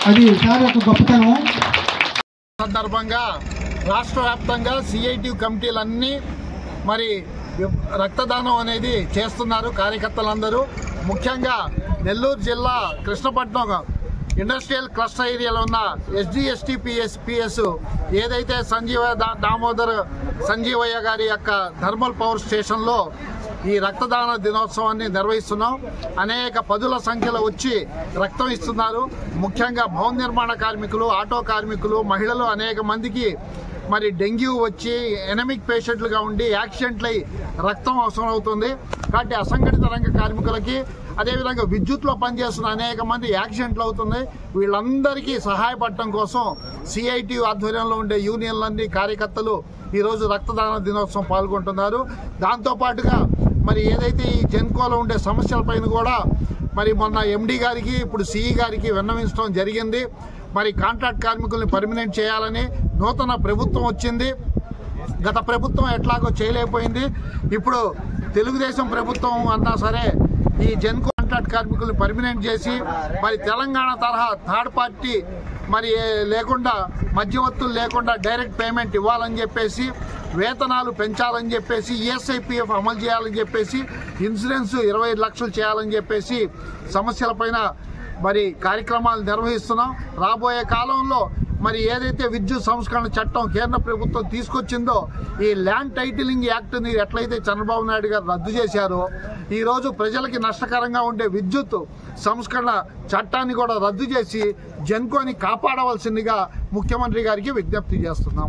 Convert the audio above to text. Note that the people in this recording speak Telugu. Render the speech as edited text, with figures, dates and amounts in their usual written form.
అది సార్ యొక్క గొప్పతనం. సందర్భంగా రాష్ట్ర వ్యాప్తంగా సిఐటియు కమిటీలన్నీ మరి రక్తదానం అనేది చేస్తున్నారు కార్యకర్తలందరూ. ముఖ్యంగా నెల్లూరు జిల్లా కృష్ణపట్నం ఇండస్ట్రియల్ క్లస్టర్ ఏరియాలో ఉన్న SGSTPS ఏదైతే దామోదర్ సంజీవయ్య గారి యొక్క థర్మల్ పవర్ స్టేషన్లో ఈ రక్తదాన దినోత్సవాన్ని నిర్వహిస్తున్నాం. అనేక పదుల సంఖ్యలో వచ్చి రక్తం ఇస్తున్నారు. ముఖ్యంగా భవన నిర్మాణ కార్మికులు, ఆటో కార్మికులు, మహిళలు అనేక మందికి మరి డెంగ్యూ వచ్చి ఎనమిక్ పేషెంట్లుగా ఉండి యాక్సిడెంట్లు అయి రక్తం అవసరం అవుతుంది. కాబట్టి అసంఘటిత రంగ కార్మికులకి, అదేవిధంగా విద్యుత్లో పనిచేస్తున్న అనేక మంది యాక్సిడెంట్లు అవుతుంది. వీళ్ళందరికీ సహాయపడటం కోసం సిఐటియు ఆధ్వర్యంలో ఉండే యూనియన్లన్నీ కార్యకర్తలు ఈరోజు రక్తదాన దినోత్సవం పాల్గొంటున్నారు. దాంతోపాటుగా మరి ఏదైతే ఈ జెన్కోలో ఉండే సమస్యలపైన కూడా మరి మొన్న MD గారికి, ఇప్పుడు CE గారికి విన్నవించడం జరిగింది. మరి కాంట్రాక్ట్ కార్మికుల్ని పర్మనెంట్ చేయాలని నూతన ప్రభుత్వం వచ్చింది. గత ప్రభుత్వం ఎట్లాగో చేయలేకపోయింది. ఇప్పుడు తెలుగుదేశం ప్రభుత్వం అన్నా సరే ఈ జెన్కో కాంట్రాక్ట్ కార్మికుల్ని పర్మనెంట్ చేసి మరి తెలంగాణ తరహా థర్డ్ పార్టీ మరి లేకుండా, మధ్యవర్తులు లేకుండా డైరెక్ట్ పేమెంట్ ఇవ్వాలని చెప్పేసి, వేతనాలు పెంచాలని చెప్పేసి, ESIPF అమలు చేయాలని చెప్పేసి, ఇన్సూరెన్స్ 25 లక్షలు చేయాలని చెప్పేసి సమస్యలపైన మరి కార్యక్రమాలు నిర్వహిస్తున్నాం. రాబోయే కాలంలో మరి ఏదైతే విద్యుత్ సంస్కరణ చట్టం కేంద్ర ప్రభుత్వం తీసుకొచ్చిందో, ఈ ల్యాండ్ టైటిలింగ్ యాక్ట్ని ఎట్లయితే చంద్రబాబు నాయుడు గారు రద్దు చేశారో, ఈరోజు ప్రజలకి నష్టకరంగా ఉండే విద్యుత్ సంస్కరణ చట్టాన్ని కూడా రద్దు చేసి జెన్కోని కాపాడవలసిందిగా ముఖ్యమంత్రి గారికి విజ్ఞప్తి చేస్తున్నాం.